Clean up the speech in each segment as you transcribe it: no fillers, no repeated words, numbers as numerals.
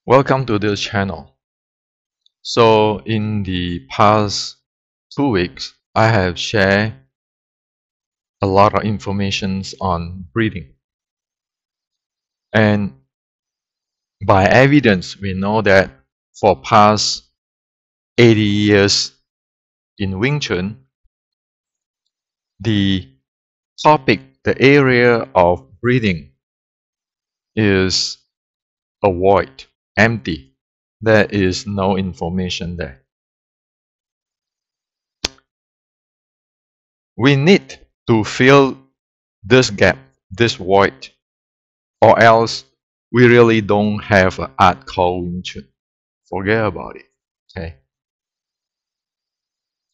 Welcome to this channel. So in the past 2 weeks, I have shared a lot of information on breathing. And by evidence, we know that for past 80 years in Wing Chun, the topic, the area of breathing is a void, empty. There is no information there. We need to fill this gap, this void, or else we really don't have an art called Wing Chun. Forget about it. Okay.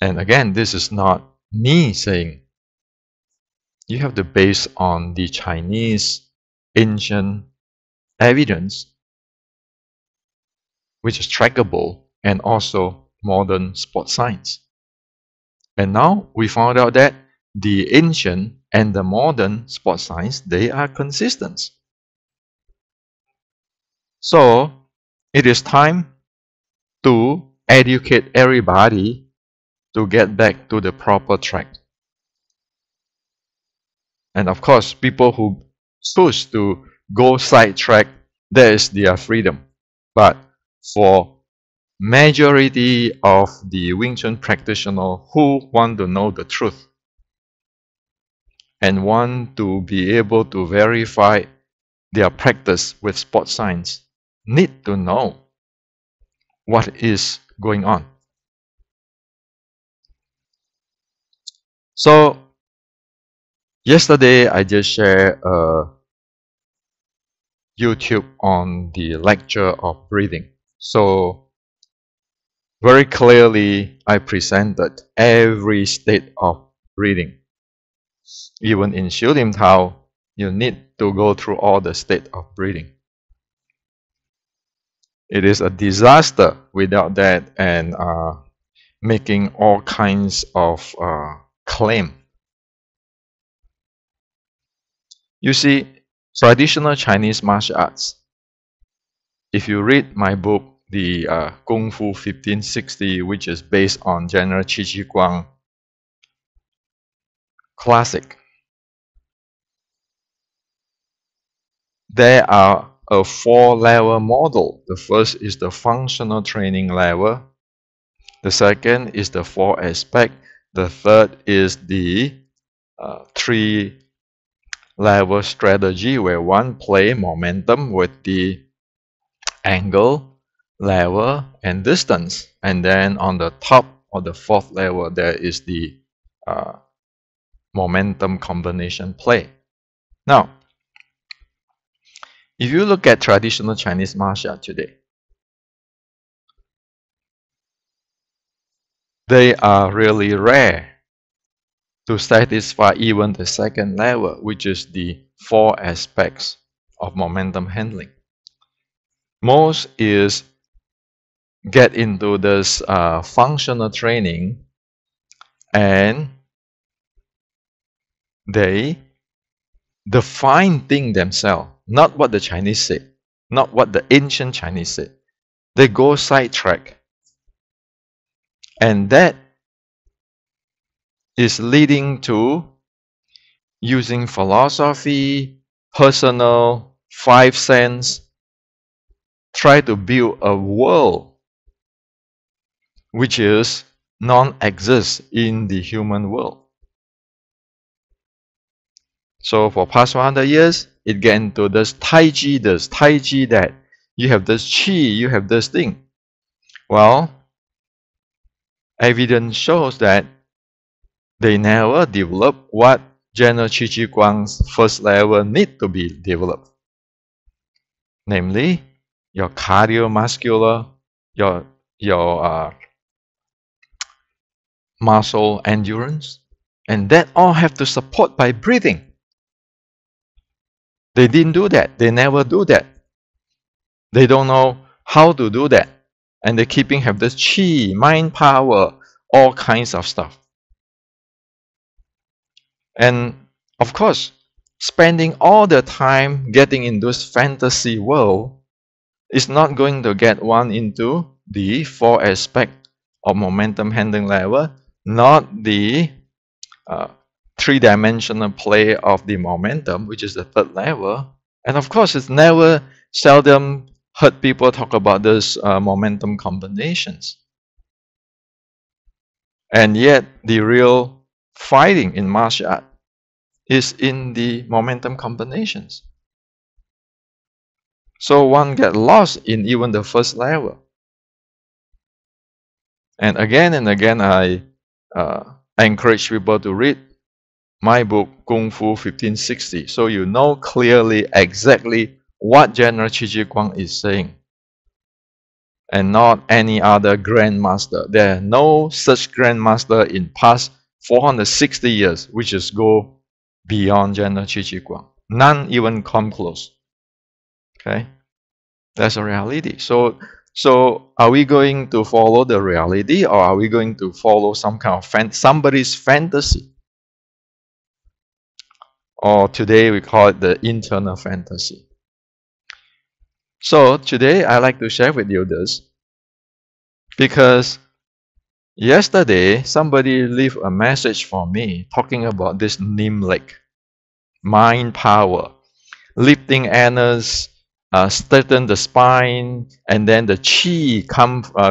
And again, this is not me saying. You have to base on the Chinese ancient evidence, which is trackable, and also modern sports science. And now we found out that the ancient and the modern sports science, they are consistent. So it is time to educate everybody to get back to the proper track. And of course, people who choose to go sidetrack, that is their freedom. But for majority of the Wing Chun practitioners who want to know the truth and want to be able to verify their practice with sports science, need to know what is going on. So yesterday I just shared a YouTube on the lecture of breathing. So very clearly I presented every state of breathing. Even in Xiu Lim Tao, you need to go through all the state of breathing. It is a disaster without that, and making all kinds of claim. You see, traditional Chinese martial arts, if you read my book, the Kung Fu 1560, which is based on General Qi Ji Guang classic, there are a 4-level model. The first is the functional training level. The second is the 4-aspect. The third is the 3-level strategy, where one play momentum with the angle, level, and distance. And then on the top of the 4th level, there is the momentum combination play. Now, if you look at traditional Chinese martial art today, they are really rare to satisfy even the 2nd level, which is the 4 aspects of momentum handling. Most is get into this functional training, and they define things themselves, not what the Chinese say, not what the ancient Chinese say. They go sidetrack, and that is leading to using philosophy, personal, 5 sense, try to build a world which is non-exist in the human world. So for past 100 years, it get into this Tai Chi this, Tai Chi that. You have this Chi, you have this thing. Well, evidence shows that they never develop what General Qi Ji Guang's 1st level need to be developed. Namely, your cardiovascular, your muscle endurance, and that all have to support by breathing. They didn't do that. They never do that. They don't know how to do that. And they have this chi, mind power, all kinds of stuff. And of course, spending all the time getting in this fantasy world is not going to get one into the 4 aspect of momentum handling level, not the 3-dimensional play of the momentum, which is the 3rd level. And of course, it's never seldom heard people talk about this momentum combinations. And yet, the real fighting in martial art is in the momentum combinations. So one get lost in even the 1st level. And again, I encourage people to read my book, Kung Fu 1560, so you know clearly exactly what General Qi Ji Guang is saying, and not any other grandmaster. There are no such grandmaster in past 460 years which is go beyond General Qi Ji Guang. None even come close. Okay, that's a reality. So are we going to follow the reality, or are we going to follow some kind of somebody's fantasy? Or today we call it the internal fantasy. So today I like to share with you this, because yesterday somebody left a message for me talking about this Nimlik, mind power, lifting anus, straighten the spine, and then the chi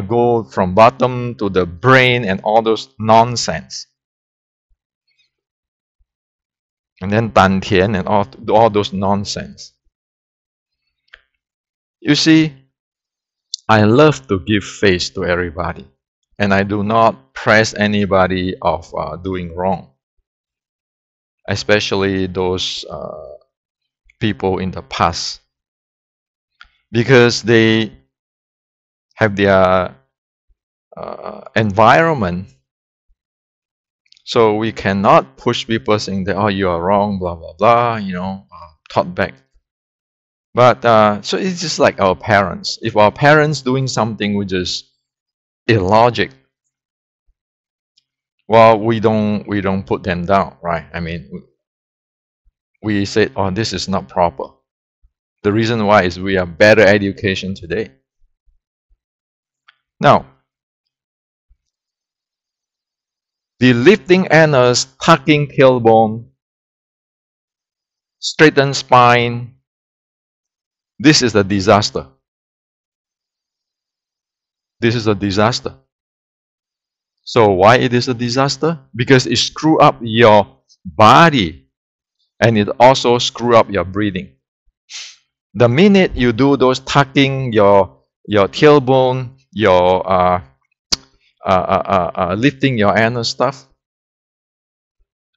go from bottom to the brain, and all those nonsense. And then Dan Tian and all those nonsense. You see, I love to give face to everybody, and I do not press anybody of doing wrong, especially those people in the past, because they have their environment. So we cannot push people saying that, oh, you are wrong, blah, blah, blah, taught back. But so it's just like our parents. If our parents doing something which is illogic, well, we don't put them down, right? I mean, we say, oh, this is not proper. The reason why is we have better education today. Now, the lifting anus, tucking tailbone, straighten spine, this is a disaster. This is a disaster. So why it is a disaster? Because it screw up your body, and it also screw up your breathing. The minute you do those tucking your tailbone, your lifting your anus stuff,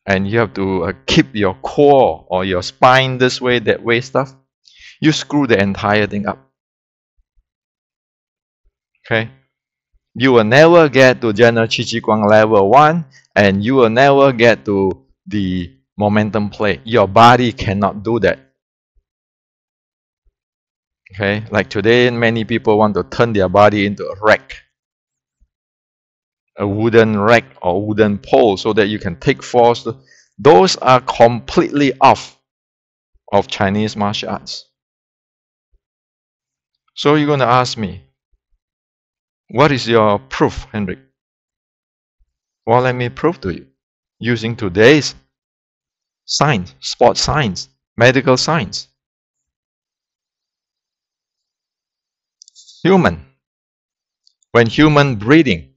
and you have to keep your core or your spine this way, that way stuff, you screw the entire thing up. Okay? You will never get to General Qi Ji Guang level 1, and you will never get to the momentum play. Your body cannot do that. Okay? Like today, many people want to turn their body into a rack. A wooden rack or wooden pole so that you can take force. Those are completely off of Chinese martial arts. So you're going to ask me, what is your proof, Henrik? Well, let me prove to you using today's science, sports science, medical science. When human breathing,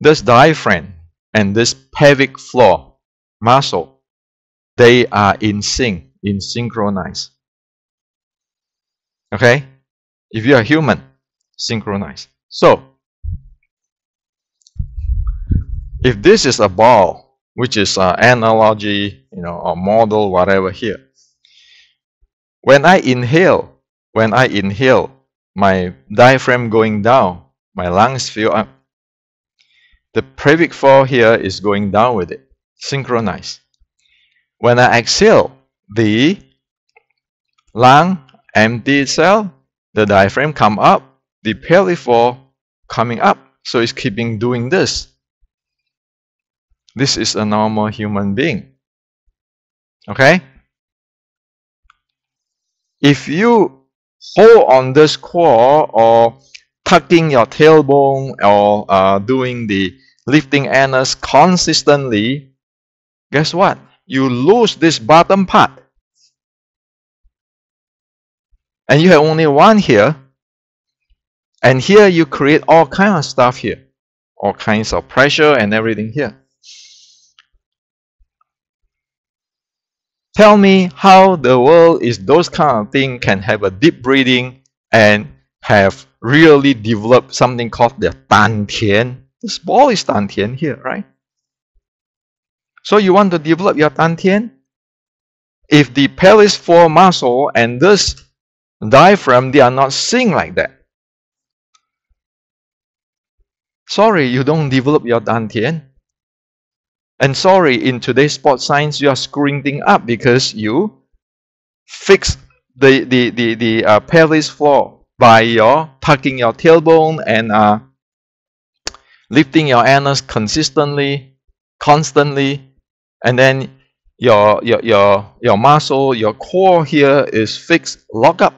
this diaphragm and this pelvic floor muscle, they are in sync, synchronized. Okay? If you are human, synchronized. So, if this is a ball, which is an analogy, or model, whatever here, when I inhale, my diaphragm going down, my lungs fill up. The pelvic floor here is going down with it, synchronized. When I exhale, the lung empty itself, the diaphragm come up, the pelvic floor coming up. So it's keeping doing this. This is a normal human being. Okay? If you hold on this core or tucking your tailbone or doing the lifting anus consistently, guess what? You lose this bottom part. And you have only one here. And here you create all kinds of stuff here. All kinds of pressure and everything here. Tell me how the world is those kind of things can have a deep breathing and have really developed something called the Dan Tian. This ball is Dan Tian here, right? So you want to develop your Dan Tian? If the pelvis floor muscle and this diaphragm, they are not synced like that. Sorry, you don't develop your Dan Tian. And sorry, in today's sports science, you are screwing things up because you fix the pelvis floor by your tucking your tailbone and lifting your anus consistently, constantly, and then your muscle, your core here is fixed, lock up.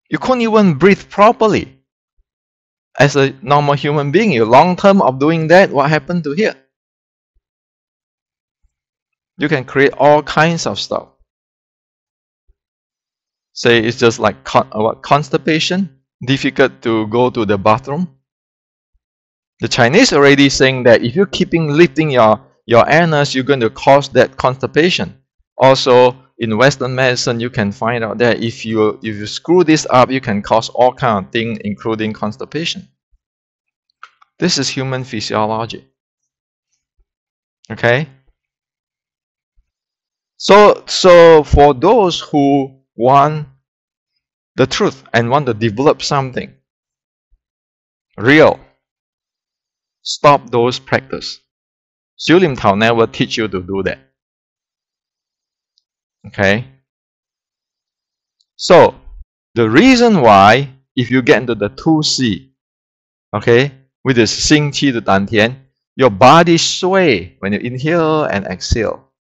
You couldn't even breathe properly. As a normal human being, you long term of doing that, what happened to here? You can create all kinds of stuff. Say it's just like constipation, difficult to go to the bathroom. The Chinese already saying that if you're keeping lifting your anus, you're going to cause that constipation. Also, in Western medicine, you can find out that if you screw this up, you can cause all kinds of things, including constipation. This is human physiology. Okay? So for those who want the truth and want to develop something real, stop those practice. Xiu Lim Tao never teach you to do that. Okay? So, the reason why, if you get into the 2C, okay, with the Xing Qi to Dan Tian, your body sway when you inhale and exhale.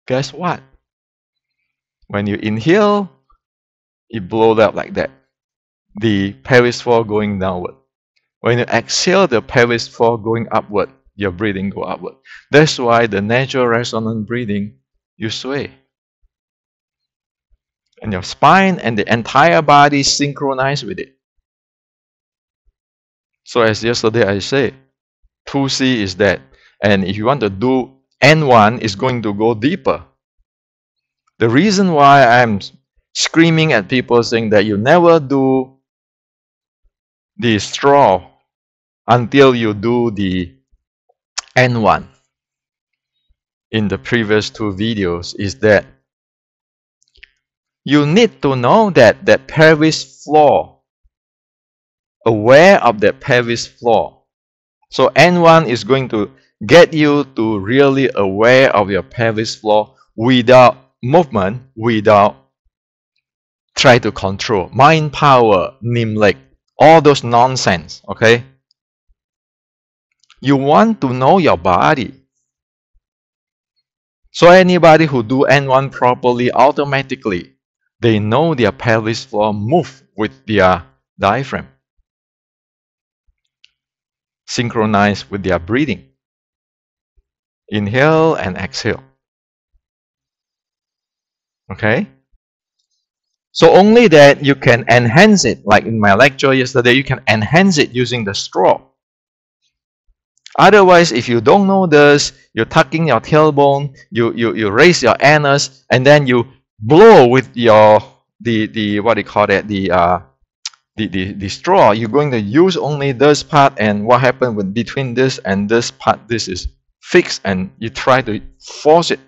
Guess what? When you inhale, it blows up like that. The pelvis floor going downward. When you exhale, the pelvis floor going upward. Your breathing go upward. That's why the natural resonant breathing, you sway. And your spine and the entire body synchronize with it. So as yesterday I said, 2C is that. And if you want to do N1, it's going to go deeper. The reason why I'm screaming at people saying that you never do the straw until you do the N1 in the previous two videos is that you need to know that the pelvis floor, aware of the pelvis floor. So N1 is going to get you to really aware of your pelvis floor without movement, without try to control. Mind power, Nimlek, all those nonsense, okay? You want to know your body. So anybody who do N1 properly, automatically, they know their pelvis floor move with their diaphragm. Synchronize with their breathing. Inhale and exhale. Okay? So only that you can enhance it. Like in my lecture yesterday, you can enhance it using the straw. Otherwise, if you don't know this, you're tucking your tailbone, you raise your anus, and then you blow with your what do you call that, the straw. You're going to use only this part, and what happened with between this and this part, this is fixed, and you try to force it.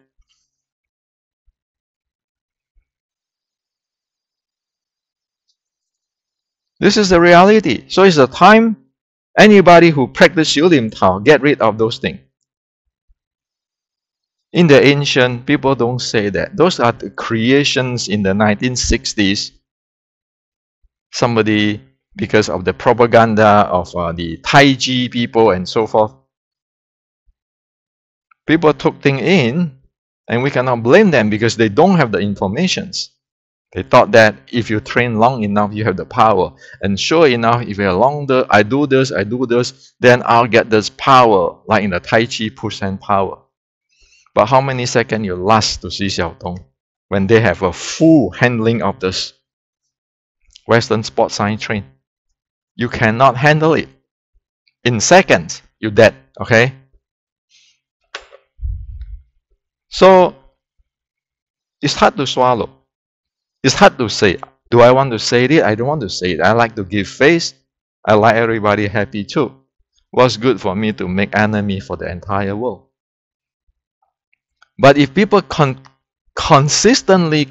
This is the reality. So it's the time anybody who practice Xiu Lim Tao get rid of those things. In the ancient, people don't say that. Those are the creations in the 1960s. Somebody, because of the propaganda of the Tai Chi people and so forth, people took things in, and we cannot blame them because they don't have the informations. They thought that if you train long enough, you have the power. And sure enough, if you're longer, I do this, then I'll get this power, like in the Tai Chi push and power. But how many seconds you last to Xi Xiaotong when they have a full handling of this Western sports science train? You cannot handle it. In seconds, you're dead, okay? So, it's hard to swallow. It's hard to say. Do I want to say it? I don't want to say it. I like to give face. I like everybody happy too. What's good for me to make enemy for the entire world? But if people constantly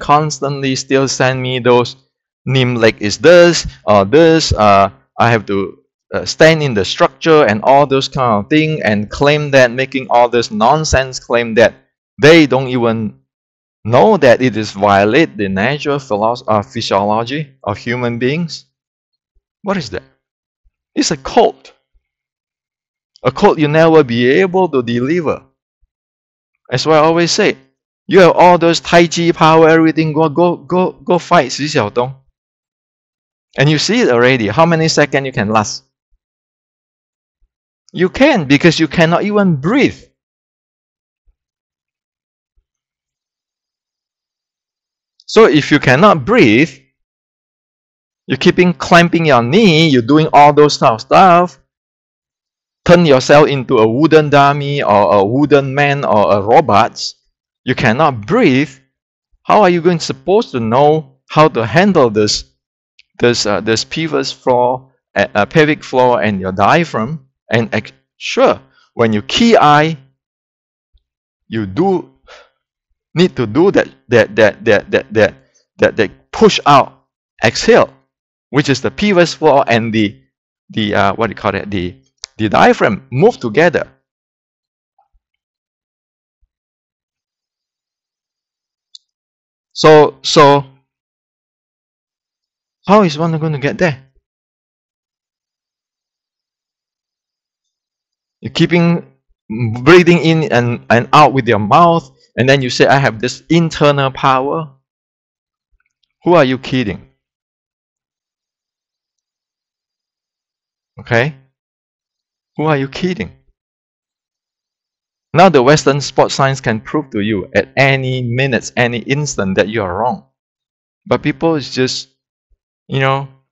still send me those Nim leg is this or this, I have to stand in the structure and all those kind of thing, and claim that, making all this nonsense claim that they don't even know that it is violate the natural physiology of human beings. What is that? It's a cult. A cult you'll never be able to deliver. That's why I always say, you have all those Tai Chi power, everything, go fight Xi Xiaotong. And you see it already. How many seconds you can last? You can, because you cannot even breathe. So if you cannot breathe, you're keeping clamping your knee, you're doing all those kind of stuff, turn yourself into a wooden dummy or a wooden man or a robot, you cannot breathe. How are you supposed to know how to handle this pelvic floor and your diaphragm? And sure, when you key eye, you do need to do that push out, exhale, which is the pelvic floor and the what do you call it? The diaphragm move together. So how is one going to get there? You're keeping breathing in and out with your mouth, and then you say, I have this internal power. Who are you kidding? Okay? Who are you kidding? Now the Western sports science can prove to you at any minute, any instant that you are wrong. But people is just,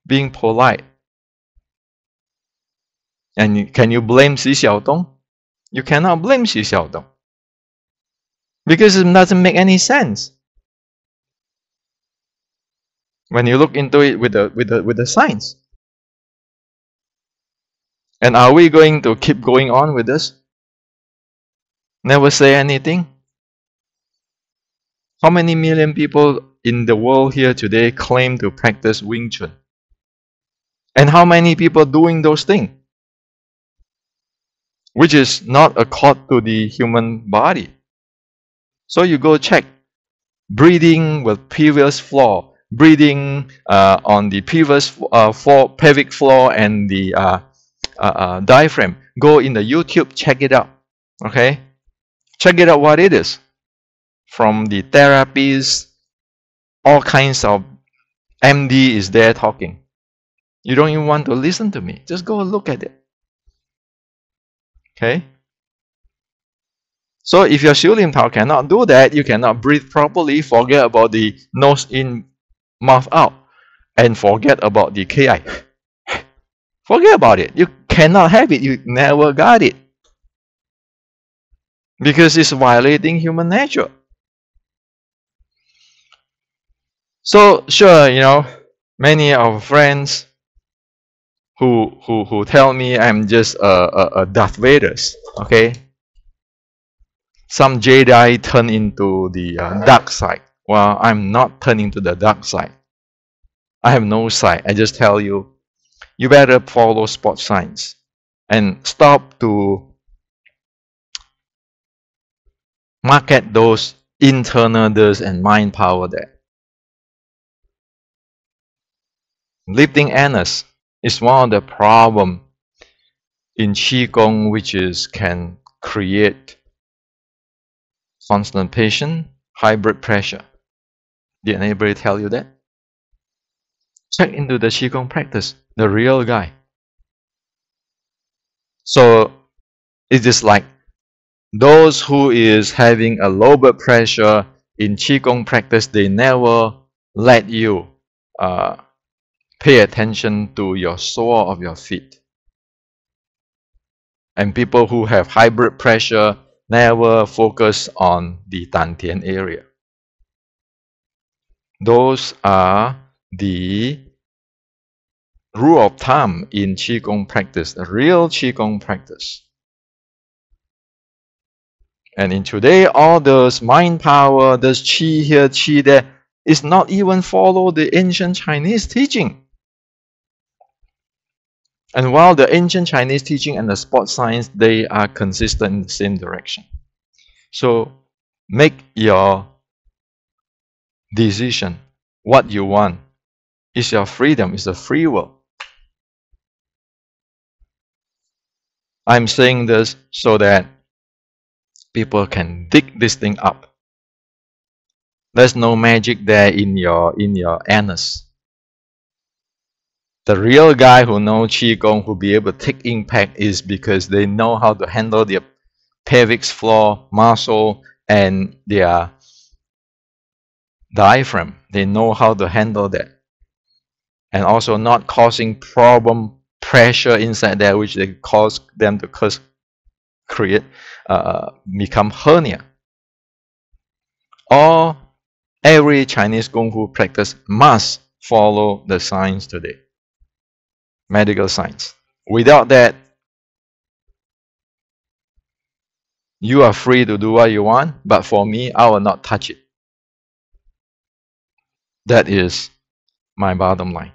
being polite. And can you blame Xi Xiaotong? You cannot blame Xi Xiaotong. Because it doesn't make any sense. When you look into it with the science. And are we going to keep going on with this? Never say anything? How many million people in the world here today claim to practice Wing Chun? And how many people doing those things? Which is not accord to the human body. So you go check. Breathing with pelvic floor. Breathing on the pelvic floor and the diaphragm. Go in the YouTube, check it out. Okay? Check it out what it is. From the therapies, all kinds of MD is there talking. You don't even want to listen to me. Just go look at it. Okay? So if your Xiu Lim Tao cannot do that, you cannot breathe properly, forget about the nose in, mouth out, and forget about the KI. Forget about it. You cannot have it. You never got it. Because it's violating human nature. So sure, many of our friends who tell me I'm just a Darth Vader, okay? Some Jedi turn into the dark side. Well, I'm not turning to the dark side. I have no side. I just tell you, you better follow sports science and stop to market those internal does and mind power there. Lifting anus is one of the problem in Qigong, which is can create constipation, high blood pressure. Did anybody tell you that? Check into the Qigong practice, the real guy. So it is like those who is having a low blood pressure in Qigong practice, they never let you pay attention to your sole of your feet. And people who have high blood pressure never focus on the dantian area. Those are the rule of thumb in Qigong practice, the real Qigong practice. And in today, all those mind power, this Qi here, Qi there, is not even follow the ancient Chinese teaching. And while the ancient Chinese teaching and the sports science, they are consistent in the same direction. So make your decision. What you want is your freedom, is a free will. I'm saying this so that people can dig this thing up. There's no magic there in your anus. The real guy who knows Qigong, who be able to take impact, is because they know how to handle their pelvic floor muscle and their diaphragm. They know how to handle that. And also not causing problem pressure inside there, which they cause them to become hernia. Every Chinese Kung Fu practice must follow the science today. Medical science. Without that, you are free to do what you want, but for me, I will not touch it. That is my bottom line.